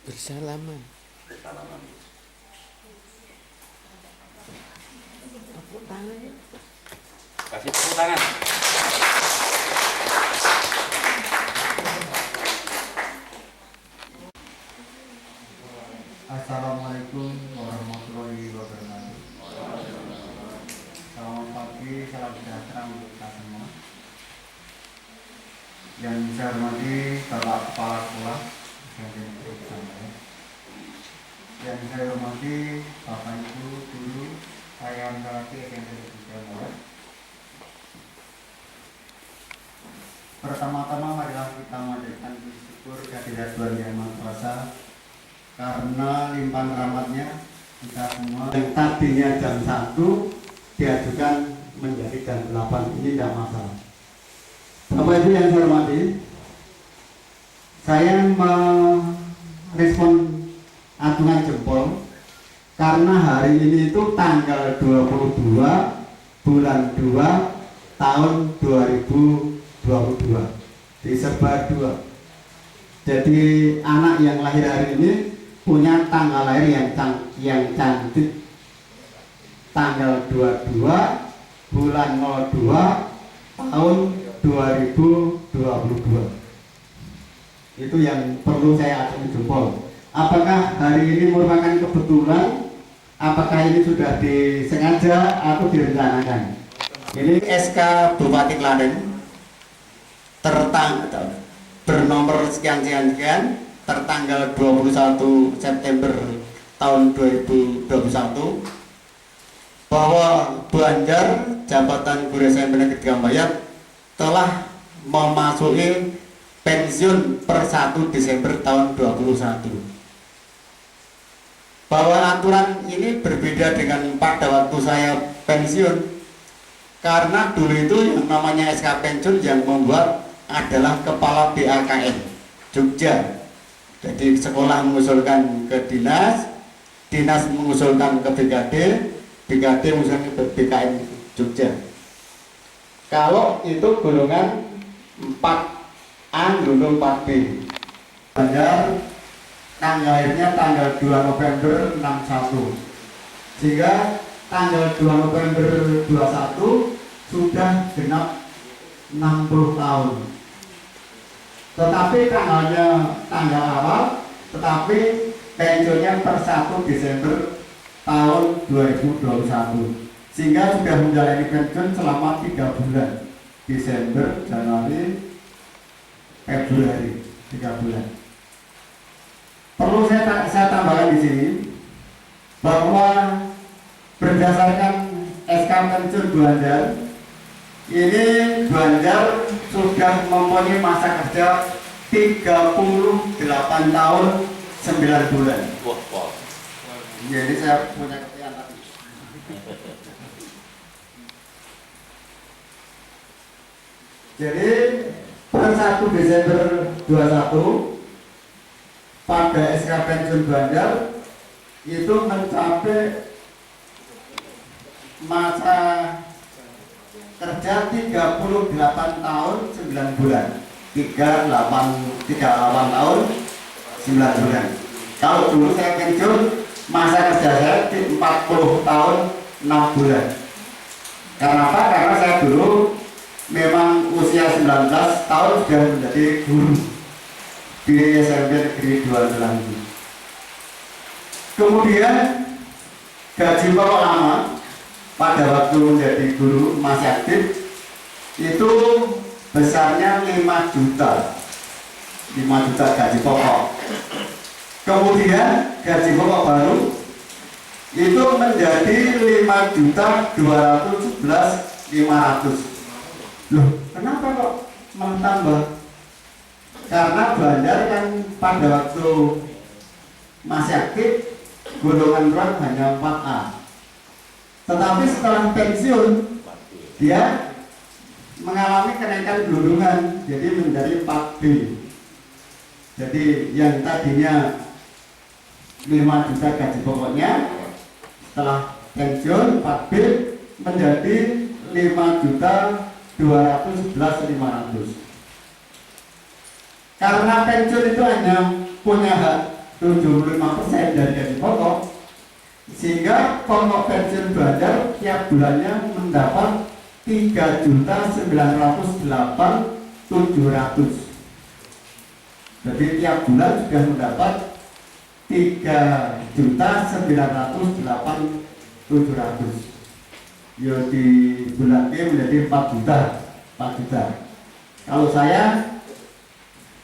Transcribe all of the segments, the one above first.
Bersalaman. Bersalaman. Tepuk tangan. Kasih tepuk tangan. Assalamualaikum warahmatullahi wabarakatuh. Selamat pagi, salam sejahtera untuk kita semua. Yang saya hormati Bapak Kepala Sekolah, yang saya hormati Bapak Ibu Guru, Ayam Laki SMP 3 Pertama-tama marilah kita menjadikan syukur kehadirat Tuhan Yang Maha Kuasa, karena limpahan rahmatnya kita semua yang tadinya jam 1 diajukan menjadi jam 8, ini tidak masalah. Bapak Ibu yang saya hormati, saya merespon acungan jempol karena hari ini itu tanggal 22 bulan 2 tahun 2022 di Serba 2. Jadi anak yang lahir hari ini punya tanggal lahir yang cantik, tanggal 22 bulan 02 tahun 2022. Itu yang perlu saya acungi jempol. Apakah hari ini merupakan kebetulan, apakah ini sudah disengaja atau direncanakan? Ini SK Bupati Klaten bernomor sekian tertanggal 21 September tahun 2021 bahwa Banjar Jabatan Guru SMP Negeri 3 Mbayat telah memasuki pensiun per 1 Desember tahun 2021. Bahwa aturan ini berbeda dengan pada waktu saya pensiun, karena dulu itu yang namanya SK pensiun yang membuat adalah Kepala BAKN Jogja. Jadi sekolah mengusulkan ke dinas, dinas mengusulkan ke BKD, BKD mengusulkan ke BKN Jogja. Kalau itu golongan 4A, golongan 4B. Banjar tanggal lahirnya tanggal 2 November 61, sehingga tanggal 2 November 21 sudah genap 60 tahun. Tetapi tanggal awal, tetapi pensiunnya per 1 Desember tahun 2021, sehingga sudah menjalani pensiun selama 3 bulan, Desember, Januari, Februari, 3 bulan. Perlu saya tambahkan di sini bahwa berdasarkan SK pensiun Banjar, ini Banjar sudah mempunyai masa kerja 38 tahun 9 bulan. Wah. Jadi saya punya kepercayaan tadi. Jadi per 1 Desember 21 pada SK pensiun Banjar itu mencapai masa kerja 38 tahun 9 bulan. 38 tahun 9 bulan. Kalau dulu saya pensiun, masa kerja saya 40 tahun 6 bulan. Karena apa? Karena saya dulu memang usia 19 tahun sudah menjadi guru di SMP Negeri 2 Jelangi. Kemudian gaji pokok lama pada waktu menjadi guru masih aktif itu besarnya 5 juta gaji pokok. Kemudian gaji pokok baru itu menjadi 5.217.500. Loh, kenapa kok menambah? Karena Banjar kan pada waktu masih aktif golongan berat hanya 4A. Tetapi setelah pensiun dia mengalami kenaikan golongan, jadi menjadi 4B. Jadi yang tadinya 5 juta gaji pokoknya, setelah pensiun 4B menjadi 5.211.500. Karena pensiun itu hanya punya hak 75% dari gaji pokok, sehingga pokok pensiun Banjar tiap bulannya mendapat 3.908.700. Jadi tiap bulan sudah mendapat 3.908.700. Ya di bulan ini menjadi 4 juta. Kalau saya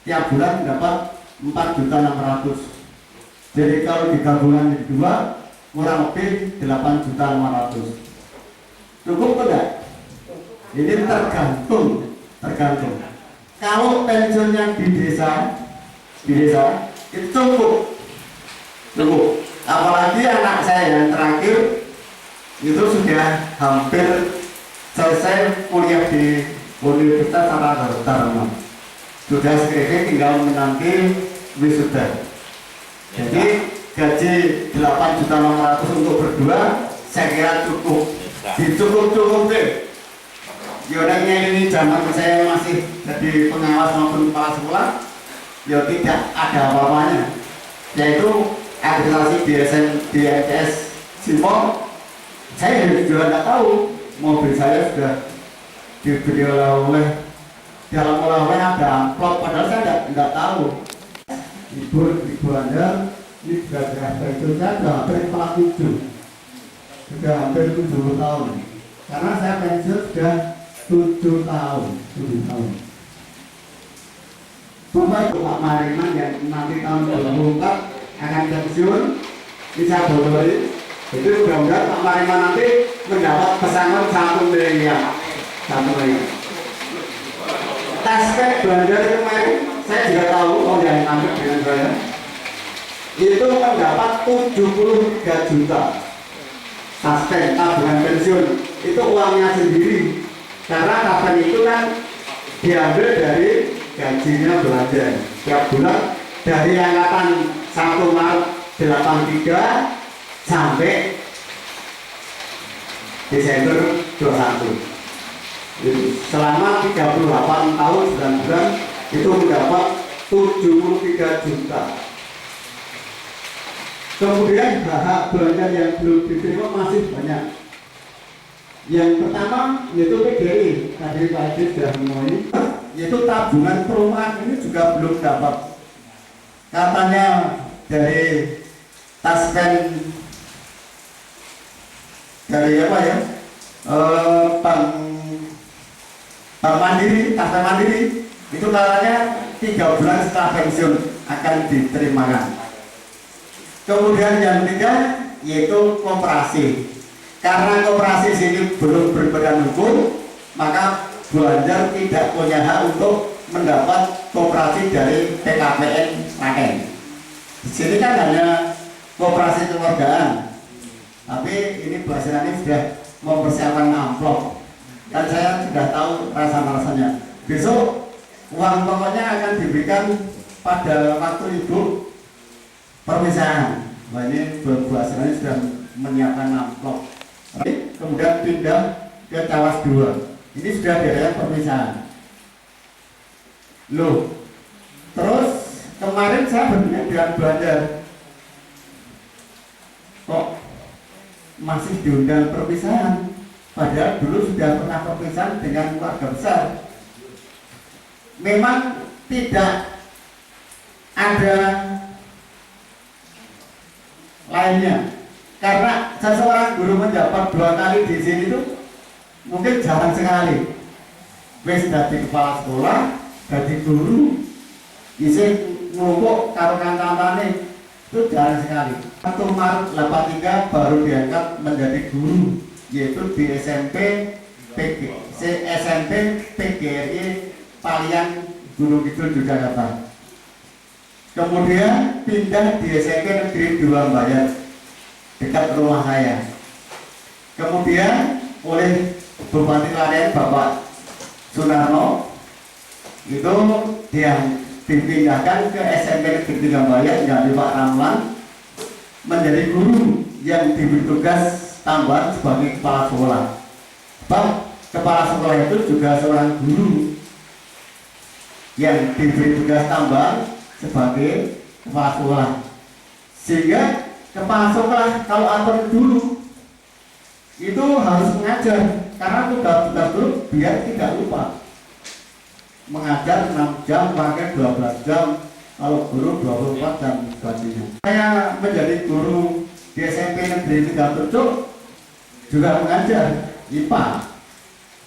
tiap bulan mendapat 4.600.000. Jadi kalau digabungkan di dua kurang lebih 8.600.000. Cukup tidak? Ini tergantung. Kalau pensiunnya di desa itu cukup. Apalagi anak saya yang terakhir itu sudah hampir selesai kuliah di Universitas Sarjana. Sudah skripsi, tinggal menanti wisuda. Jadi gaji 8.600.000 untuk berdua saya kira cukup. Cukup deh. Yodanya ini zaman saya masih jadi pengawas maupun kepala sekolah, ya tidak ada apa-apanya. Yaitu akreditasi di MTS Simpol, saya juga tidak tahu. Mobil saya sudah diberi oleh dalam oleh ada amplop, padahal saya tidak tahu. Ibu Anda ini sudah berapa itu? Saya sudah hampir 47, sudah hampir 70 tahun. Karena saya pensiun sudah 7 tahun. Bapak Pak Mariman yang nanti tahun 2024 akan pensiun, bisa bodohi. Itu mudah-mudahan Pak Mariman nanti mendapat pesangon 1 miliar. Taspek Banjar kemarin saya juga tahu, yang ngambil dengan saya itu mendapat 73 juta. Taspek tabungan pensiun itu uangnya sendiri, karena tabungan itu kan diambil dari gajinya Belanda tiap bulan dari angkatan 1 Maret 83 sampai Desember 21. Selama 38 tahun 9 bulan itu mendapat 73 juta. Kemudian hak belanja yang belum diterima masih banyak. Yang pertama yaitu PGI, tadi Pak Adi sudah mulai, yaitu tabungan perumahan ini juga belum dapat. Katanya dari Taspen, dari apa ya, Bank Mandiri, Taspen Mandiri itu katanya 3 bulan setelah pensiun akan diterimakan. Kemudian yang ketiga yaitu koperasi. Karena koperasi sini belum berbadan hukum, maka Banjar tidak punya hak untuk mendapat koperasi dari PKPN Raken. Di sini kan hanya koperasi keluargaan, tapi ini bahasanya sudah mempersiapkan amplop, dan saya sudah tahu rasa-rasanya. Besok uang pokoknya akan diberikan pada waktu ibu perpisahan. Wah, ini bahasanya sudah menyiapkan amplop. Kemudian pindah ke Cawas 2. Ini sudah daerah perpisahan. Loh, terus kemarin saya bertanya dengan Banjar, kok masih diundang perpisahan? Padahal dulu sudah pernah perpisahan dengan keluarga besar. Memang tidak ada lainnya. Karena seseorang guru menjabat 2 kali di sini itu mungkin jarang sekali. Wis dadi kepala sekolah, dadi guru, isih ngumpuk karo kancane itu jarang sekali. 1 Maret 83 baru diangkat menjadi guru, yaitu di SMP PGRI Palian Gunung Kidul Yogyakarta. Kemudian pindah di SMP Negeri 2 Mbayar dekat rumah saya. Kemudian oleh Bupati Klaten Bapak Sunarno itu dia dipindahkan ke SMP Negeri 3 Mbayar dari Pak Ramlan menjadi guru yang diberi tugas tambahan sebagai kepala sekolah. Sebab kepala sekolah itu juga seorang guru yang diberi tugas tambahan sebagai kepala sekolah. Sehingga kepala sekolah kalau atur dulu itu harus mengajar, karena tugas guru biar tidak lupa. Mengajar 6 jam, pakai 12 jam, kalau guru 24 jam sebagainya. Saya menjadi guru di SMP Negeri Tegaturcuk juga mengajar IPA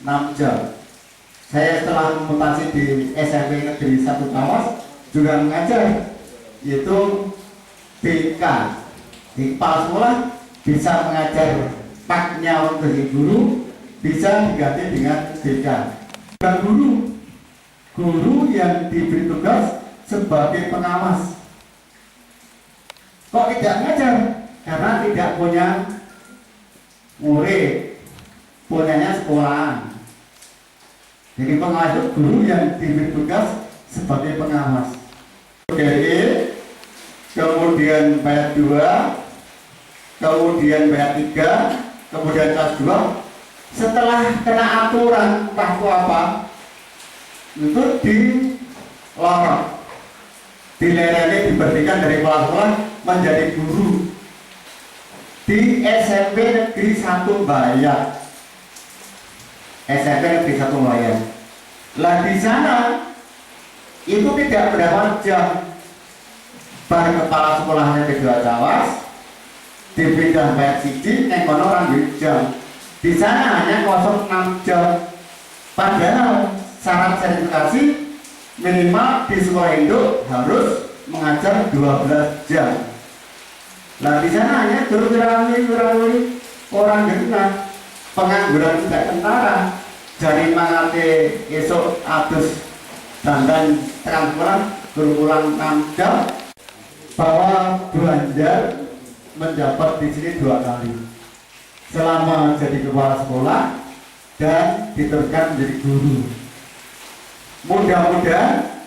6 jam. Saya setelah mutasi di SMP Negeri 1 Tawas juga mengajar, yaitu BK di kepala sekolah bisa mengajar paknya untuk guru, bisa diganti dengan BK. Dan guru yang diberi tugas sebagai pengawas kok tidak mengajar karena tidak punya murid, punyanya sekolahan. Jadi pengawas itu guru yang diberi tugas sebagai pengawas. Dari kemudian bayat 2, kemudian bayat 3, kemudian kelas 2. Setelah kena aturan waktu apa, itu dilorot, dilereni, diberikan dari kepala sekolah menjadi guru di SMP Negeri 1 Bayat. SMP Negeri 1 Bayat. Lah di sana itu tidak mendapat jam. Bar kepala sekolahnya kedua Tawas, dipindah Bayat siji, yang kono orang jam. Di sana hanya kosong 6 jam. Padahal syarat sertifikasi minimal di sekolah induk harus mengajar 12 jam. Nah di sana hanya kurang orang genah, pengangguran tidak tentara, jadi mangate esok atus dandan tekan sekolah berulang 6 jam. Bahwa Banjar menjabat di sini 2 kali selama jadi kepala sekolah dan diteruskan menjadi guru. Mudah-mudahan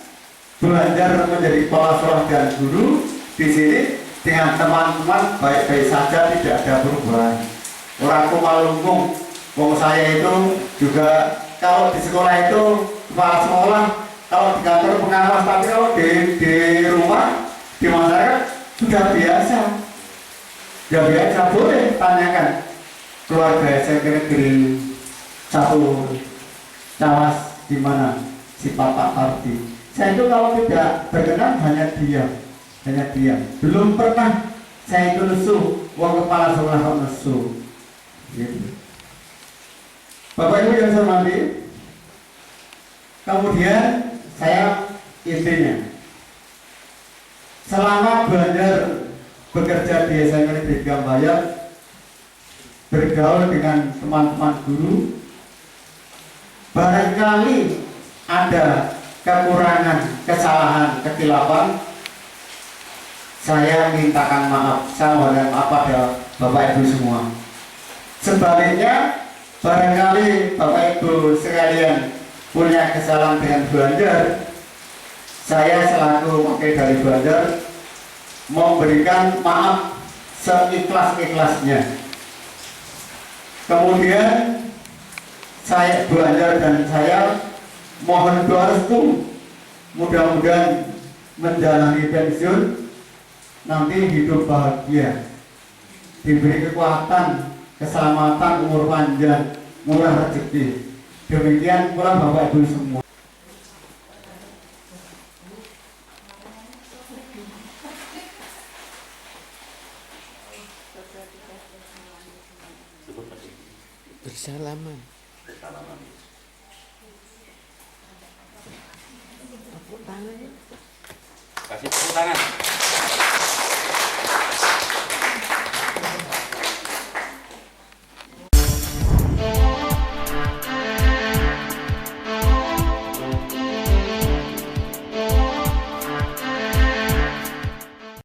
belajar menjadi kepala sekolah dan guru di sini dengan teman-teman baik-baik saja, tidak ada perubahan. Orang Kumalungkung, wong saya itu juga kalau di sekolah itu kepala sekolah, kalau di kantor pengawas, tapi kalau di rumah, di masyarakat sudah biasa. Ya biasa, boleh tanyakan keluarga SMP Negeri 1 Tawas di mana si Papa Parti. Saya itu kalau tidak berkenan hanya diam. Belum pernah saya itu nesu, wong kepala sekolah kok nesu. Gitu. Bapak Ibu yang saya hormati, kemudian saya intinya, selama Banjar bekerja di SMP Negeri Bayat, bergaul dengan teman-teman guru, barangkali ada kekurangan, kesalahan, kekeliruan, saya mintakan maaf, saya mohon maaf pada Bapak Ibu semua. Sebaliknya, barangkali Bapak Ibu sekalian punya kesalahan dengan Banjar, saya selaku wakil dari Banjar memberikan maaf seikhlas-ikhlasnya. Kemudian saya Banjar dan saya mohon doa restu, mudah-mudahan menjalani pensiun nanti hidup bahagia, diberi kekuatan, keselamatan, umur panjang, murah rezeki. Demikian pula Bapak Ibu semua. Bersalaman. Bersalaman. Tepuk tangan. Kasih tepuk tangan.